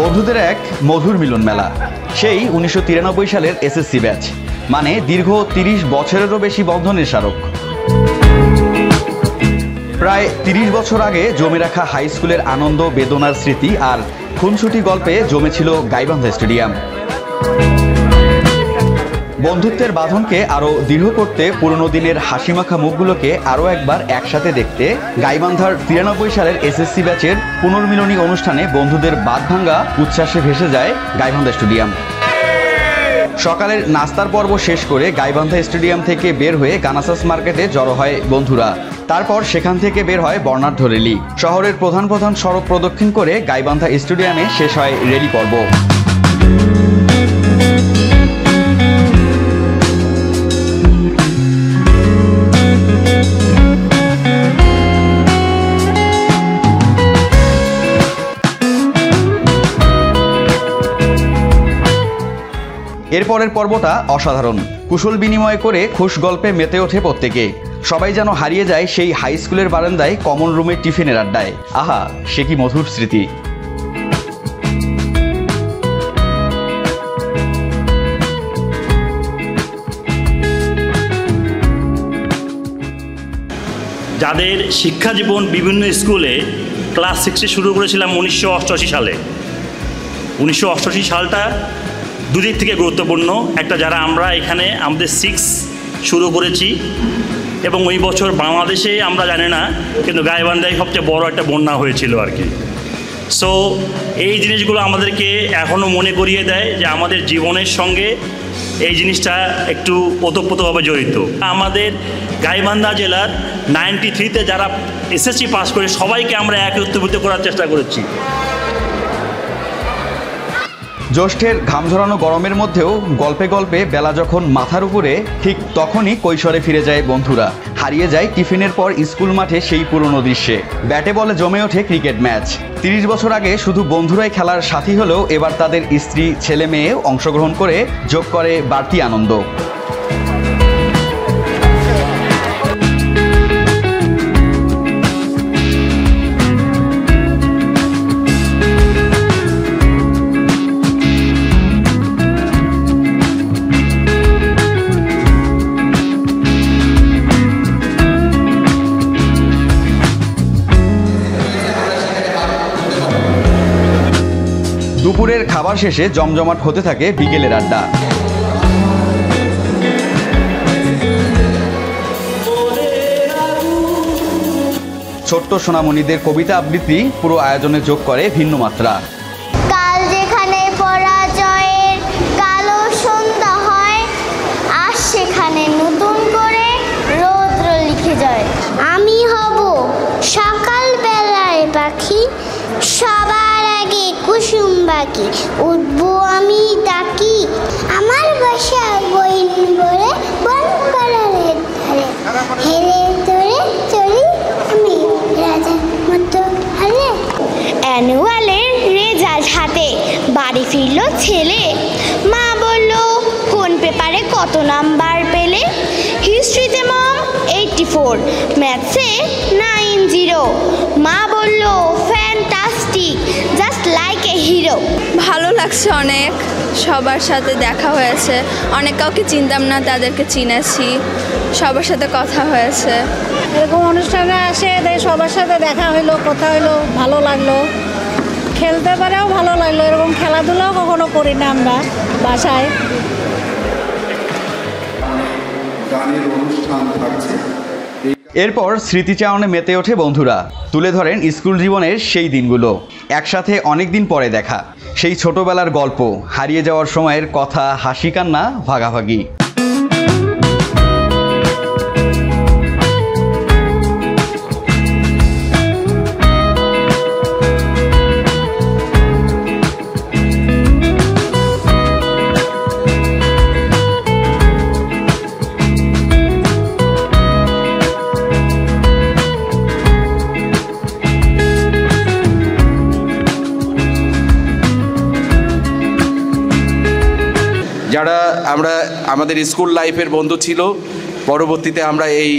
বন্ধুদের এক মধুর মিলন মেলা, সেই 1993 সালের এসএসসি ব্যাচ, মানে দীর্ঘ 30 বছরেরও বেশি বন্ধনের স্মারক। প্রায় 30 বছর আগে জমে রাখা হাই স্কুলের আনন্দ, বেদনার স্মৃতি আর খুনসুটি গল্পে জমেছিল গাইবান্ধা স্টেডিয়াম। বন্ধুত্বের বাঁধনকে আরও দৃঢ় করতে পুরনো দিনের হাসিমাখা মুখগুলোকে আরও একবার একসাথে দেখতে গাইবান্ধার 93 সালের এসএসসি ব্যাচের পুনর্মিলনী অনুষ্ঠানে বন্ধুদের বাঁধ ভাঙ্গা উচ্ছ্বাসে ভেসে যায় গাইবান্ধা স্টেডিয়াম। সকালের নাস্তার পর্ব শেষ করে গাইবান্ধা স্টেডিয়াম থেকে বের হয়ে গানাসাস মার্কেটে জড়ো হয় বন্ধুরা। তারপর সেখান থেকে বের হয় বর্ণাঢ্য র্যালি। শহরের প্রধান প্রধান সড়ক প্রদক্ষিণ করে গাইবান্ধা স্টেডিয়ামে শেষ হয় র্যালি পর্ব। এরপরের পর্বটা অসাধারণ। কুশল বিনিময় করে খুশ গল্পে মেতে ওঠে প্রত্যেকে। সবাই যেন হারিয়ে যায় সেই হাই স্কুলের বারান্দায় কমন রুমে টিফিনের আড্ডায়। আহা, সে কি মধুর স্মৃতি। যাদের শিক্ষা জীবন বিভিন্ন স্কুলে ক্লাস 6-এ শুরু করেছিলাম 1988 সালে। 1988 সালটা দুদিক থেকে গুরুত্বপূর্ণ। একটা, যারা আমরা এখানে আমাদের 6 শুরু করেছি এবং ওই বছর বাংলাদেশে আমরা জানি না, কিন্তু গাইবান্ধায় সবচেয়ে বড় একটা বন্যা হয়েছিল আর কি। সো এই জিনিসগুলো আমাদেরকে এখনও মনে করিয়ে দেয় যে আমাদের জীবনের সঙ্গে এই জিনিসটা একটু ওতপ্রোতভাবে জড়িত। আমাদের গাইবান্ধা জেলার 93-তে যারা এসএসসি পাস করে সবাইকে আমরা একত্রিত করার চেষ্টা করেছি। জ্যৈষ্ঠের ঘাম ঝরানো গরমের মধ্যেও গল্পে গল্পে বেলা যখন মাথার উপরে, ঠিক তখনই কৈশোরে ফিরে যায় বন্ধুরা। হারিয়ে যায় টিফিনের পর স্কুল মাঠে সেই পুরনো দৃশ্যে। ব্যাটে বলে জমে ওঠে ক্রিকেট ম্যাচ। 30 বছর আগে শুধু বন্ধুরাই খেলার সাথী হলেও এবার তাদের স্ত্রী, ছেলে মেয়ে অংশগ্রহণ করে যোগ করে বাড়তি আনন্দ। দুপুরের খাবার শেষে জমজমাট হতে থাকে বিকেলের আড্ডা। ছোট্ট সোনামণিদের কবিতা আবৃত্তি পুরো আয়োজনে যোগ করে ভিন্ন মাত্রা। কাল যেখানে পরাজয়ের কালো সন্ধ্যা হয়, আজ সেখানে নতুন করে রৌদ্র লিখে যায়। আমি হব সকাল বেলায় পাখি, সবার আগে কুসুম বাকি, উঠবো আমি ডাকি, আমার বাসা বইন বলে বন পাড়ারের ধারে, হেলে ধরে চলি আমি রাজার মতো হালে। অ্যানুয়ালের রেজাল্ট হাতে বাড়ি ফিরল ছেলে, মা বলল কোন পেপারে কত নাম্বার পেলে। হিস্ট্রিতে মম 84, ম্যাথসে 90, মা বলল fantastic, just like a hero. ভালো লাগছে অনেক, সবার সাথে দেখা হয়েছে, অনেক কাউকে চিনতাম না তাদেরকে চিনেছি, সবার সাথে কথা হয়েছে। এরকম অনুষ্ঠানে আসে সবার সাথে দেখা হইলো, কথা হইলো, ভালো লাগলো। খেলতে পারেও ভালো লাগলো। এরকম খেলাধুলাও কখনো করি না আমরা বাসায়। গানের অনুষ্ঠান থাকছে। এরপর স্মৃতিচারণে মেতে ওঠে বন্ধুরা। তুলে ধরেন স্কুল জীবনের সেই দিনগুলো। একসাথে অনেক দিন পরে দেখা, সেই ছোটবেলার গল্প, হারিয়ে যাওয়ার সময়ের কথা, হাসি কান্না ভাগাভাগি। যারা আমরা আমাদের স্কুল লাইফের বন্ধু ছিল, পরবর্তীতে আমরা এই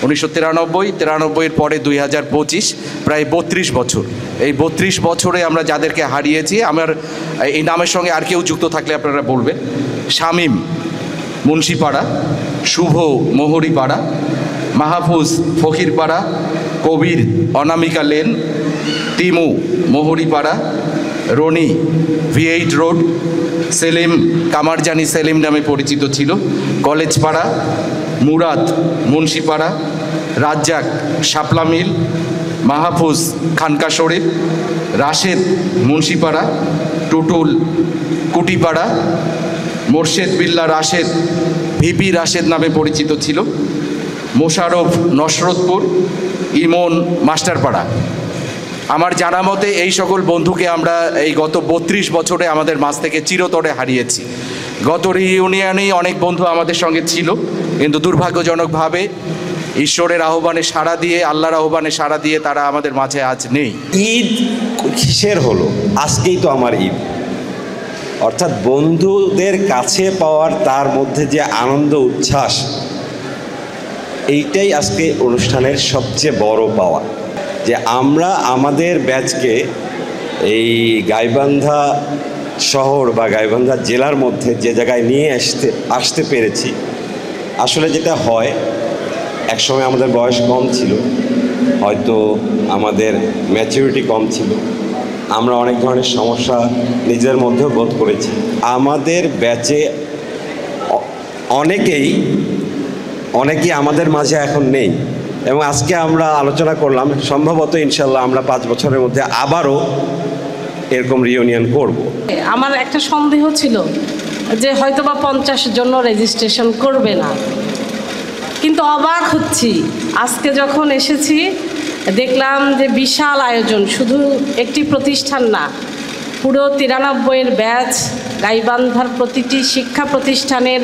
1993 পরে 2025 প্রায় 32 বছর এই 32 বছরে আমরা যাদেরকে হারিয়েছি, আমার এই নামের সঙ্গে আর কেউ যুক্ত থাকলে আপনারা বলবেন। Shamim Munshipara, Shubho Mohoripara, Mahfuz Fakirpara, Kabir Anamika lane, Timu Mohoripara, Roni V8 road, Selim Kamarjani Selim নামে পরিচিত ছিল কলেজপাড়া, মুরাদ মুন্সিপাড়া, রাজ্জাক শাপলা মিল, মাহফুজ খানকা শরীফ, রাশেদ মুন্সিপাড়া, টুটুল কুটিপাড়া, মোর্শেদ বিল্লা রাশেদ ভিপি রাশেদ নামে পরিচিত ছিল, মোশারফ নসরতপুর, ইমন মাস্টারপাড়া। আমার জানা মতে এই সকল বন্ধুকে আমরা এই গত 32 বছরে আমাদের মাঝ থেকে চিরতরে হারিয়েছি। গত রিইউনিয়নেই অনেক বন্ধু আমাদের সঙ্গে ছিল, কিন্তু দুর্ভাগ্যজনকভাবে ঈশ্বরের আহ্বানে সাড়া দিয়ে, আল্লাহর আহ্বানে সাড়া দিয়ে তারা আমাদের মাঝে আজ নেই। ঈদ কিসের হলো? আজকেই তো আমার ঈদ, অর্থাৎ বন্ধুদের কাছে পাওয়ার, তার মধ্যে যে আনন্দ উচ্ছ্বাস, এইটাই আজকে অনুষ্ঠানের সবচেয়ে বড় পাওয়া, যে আমরা আমাদের ব্যাচকে এই গাইবান্ধা শহর বা গাইবান্ধা জেলার মধ্যে যে জায়গায় নিয়ে আসতে পেরেছি। আসলে যেটা হয়, একসময় আমাদের বয়স কম ছিল, হয়তো আমাদের ম্যাচুরিটি কম ছিল, আমরা অনেক ধরনের সমস্যা নিজের মধ্যেও বোধ করেছি। আমাদের ব্যাচে অনেকেই আমাদের মাঝে এখন নেই, এবং আজকে আমরা আলোচনা করলাম, সম্ভবত ইনশাল্লাহ আমরা 5 বছরের মধ্যে আবারও এরকম রিউনিয়ন করব। আমার একটা সন্দেহ ছিল যে হয়তোবা 50 জন রেজিস্ট্রেশন করবে না, কিন্তু অবাক হচ্ছি আজকে যখন এসেছি, দেখলাম যে বিশাল আয়োজন, শুধু একটি প্রতিষ্ঠান না, পুরো 93-এর ব্যাচ, গাইবান্ধার প্রতিটি শিক্ষা প্রতিষ্ঠানের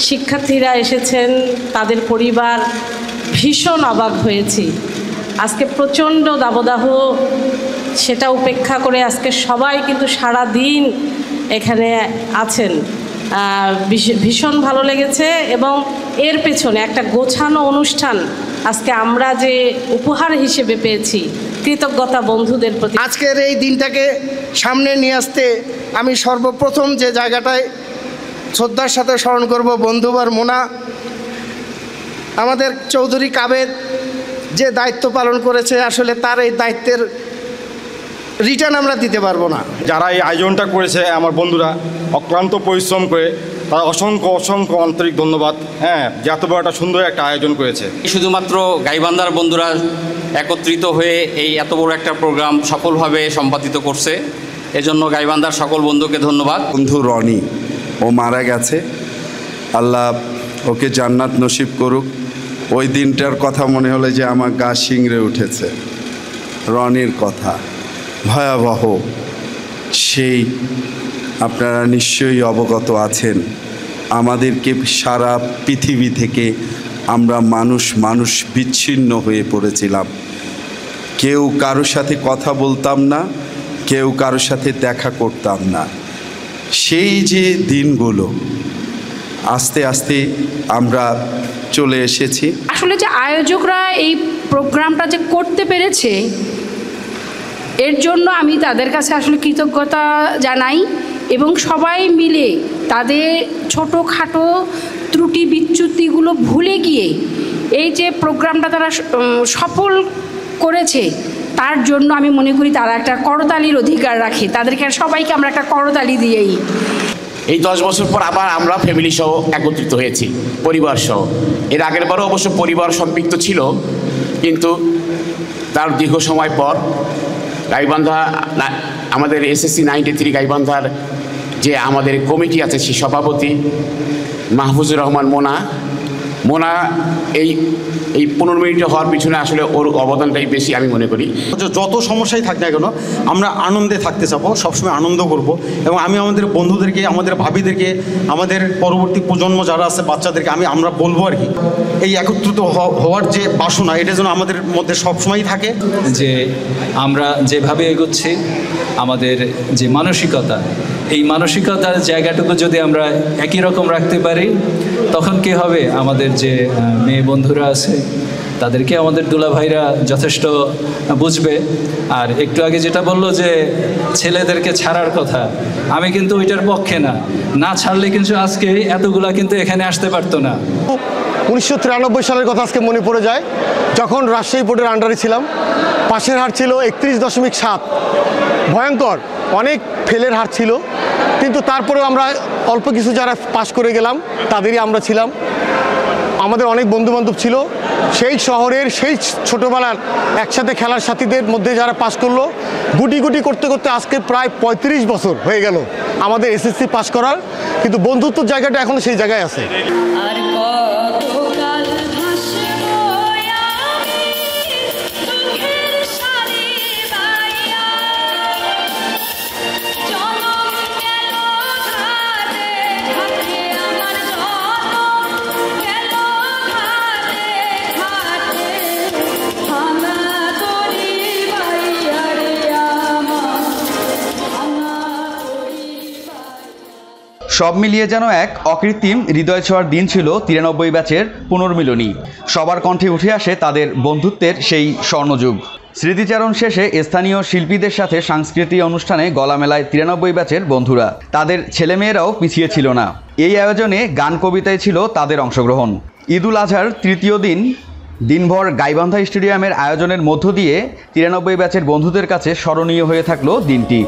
শিক্ষার্থীরা এসেছেন, তাদের পরিবার। ভীষণ অবাক হয়েছি আজকে, প্রচণ্ড দাবদাহ, সেটা উপেক্ষা করে আজকে সবাই কিন্তু সারা দিন এখানে আছেন। ভীষণ ভালো লেগেছে, এবং এর পেছনে একটা গোছানো অনুষ্ঠান আজকে আমরা যে উপহার হিসেবে পেয়েছি, কৃতজ্ঞতা বন্ধুদের প্রতি। আজকের এই দিনটাকে সামনে নিয়ে আসতে আমি সর্বপ্রথম যে জায়গাটায় শ্রদ্ধার সাথে স্মরণ করব, বন্ধুবার মোনা, আমাদের চৌধুরী কাবেদ যে দায়িত্ব পালন করেছে, আসলে তার এই দায়িত্বের রিটার্ন আমরা দিতে পারবো না। যারা এই আয়োজনটা করেছে আমার বন্ধুরা, অক্লান্ত পরিশ্রম করে, তারা অসংখ্য আন্তরিক ধন্যবাদ। যে এত বড় একটা সুন্দর একটা আয়োজন করেছে। শুধুমাত্র গাইবান্ধার বন্ধুরা একত্রিত হয়ে এই এত বড় একটা প্রোগ্রাম সফলভাবে সম্পাদিত করছে, এজন্য গাইবান্ধার সকল বন্ধুকে ধন্যবাদ। বন্ধু রনি, ও মারা গেছে, আল্লাহ ওকে জান্নাত নসিব করুক। ওই দিনটার কথা মনে হলে যে আমার গা শিংড়ে উঠেছে। রনির কথা ভয়াবহ, সেই আপনারা নিশ্চয়ই অবগত আছেন। আমাদেরকে সারা পৃথিবী থেকে আমরা মানুষ বিচ্ছিন্ন হয়ে পড়েছিলাম। কেউ কারোর সাথে কথা বলতাম না, কেউ কারোর সাথে দেখা করতাম না। সেই যে দিনগুলো আস্তে আস্তে আমরা চলে এসেছি। আসলে যে আয়োজকরা এই প্রোগ্রামটা যে করতে পেরেছে, এর জন্য আমি তাদের কাছে আসলে কৃতজ্ঞতা জানাই, এবং সবাই মিলে তাদের ছোটোখাটো ত্রুটি বিচ্যুতিগুলো ভুলে গিয়ে এই যে প্রোগ্রামটা তারা সফল করেছে, তার জন্য আমি মনে করি তারা একটা করতালির অধিকার রাখে। তাদেরকে সবাইকে আমরা একটা করতালি দিয়েই। এই 10 বছর পর আবার আমরা ফ্যামিলি সহ একত্রিত হয়েছি, পরিবার সহ। এর আগের বারও অবশ্য পরিবার সম্পৃক্ত ছিল, কিন্তু তার দীর্ঘ সময় পর গাইবান্ধা, আমাদের SSC 93 গাইবান্ধার যে আমাদের কমিটি আছে, সেই সভাপতি মাহফুজুর রহমান মোনা এই 15 মিনিটে হওয়ার পিছনে আসলে ওর অবদানটাই বেশি আমি মনে করি। যত সমস্যাই থাক না কেন, আমরা আনন্দে থাকতে চাবো, সবসময় আনন্দ করব। এবং আমি আমাদের বন্ধুদেরকে, আমাদের ভাবিদেরকে, আমাদের পরবর্তী প্রজন্ম যারা আছে বাচ্চাদেরকে আমরা বলবো আর কি, এই একত্রিত হওয়ার যে বাসনা, এটা যেন আমাদের মধ্যে সবসময়ই থাকে। যে আমরা যেভাবে এগোচ্ছি, আমাদের যে মানসিকতা, এই মানসিকতার জায়গাটুকু যদি আমরা একই রকম রাখতে পারি, তখন কি হবে, আমাদের যে মেয়ে বন্ধুরা আছে তাদেরকে আমাদের দুলাভাইরা যথেষ্ট বুঝবে। আর একটু আগে যেটা বললো যে ছেলেদেরকে ছাড়ার কথা, আমি কিন্তু ওইটার পক্ষে না ছাড়লে কিন্তু আজকে এতগুলা কিন্তু এখানে আসতে পারতো না। 1993 সালের কথা আজকে মনে পড়ে যায়, যখন রাজশাহী বোর্ডের আন্ডারে ছিলাম। পাশের হার ছিল 31.7, ভয়ঙ্কর, অনেক ফেলের হার ছিল, কিন্তু তারপরেও আমরা অল্প কিছু যারা পাশ করে গেলাম তাদেরই আমরা ছিলাম। আমাদের অনেক বন্ধুবান্ধব ছিল সেই শহরের, সেই ছোটোবেলার একসাথে খেলার সাথীদের মধ্যে যারা পাশ করলো। গুটি গুটি করতে করতে আজকে প্রায় 35 বছর হয়ে গেল আমাদের এসএসসি পাশ করার, কিন্তু বন্ধুত্বর জায়গাটা এখনো সেই জায়গায় আছে। সব মিলিয়ে যেন এক অকৃত্রিম হৃদয় ছোঁয়ার দিন ছিল 93 ব্যাচের পুনর্মিলনী। সবার কণ্ঠে উঠে আসে তাদের বন্ধুত্বের সেই স্বর্ণযুগ। স্মৃতিচারণ শেষে স্থানীয় শিল্পীদের সাথে সাংস্কৃতিক অনুষ্ঠানে গলা মেলায় 93 ব্যাচের বন্ধুরা। তাদের ছেলেমেয়েরাও পিছিয়ে ছিল না। এই আয়োজনে গান কবিতায় ছিল তাদের অংশগ্রহণ। ঈদুল আজহার তৃতীয় দিনভর গাইবান্ধা স্টেডিয়ামের আয়োজনের মধ্য দিয়ে 93 ব্যাচের বন্ধুদের কাছে স্মরণীয় হয়ে থাকলো দিনটি।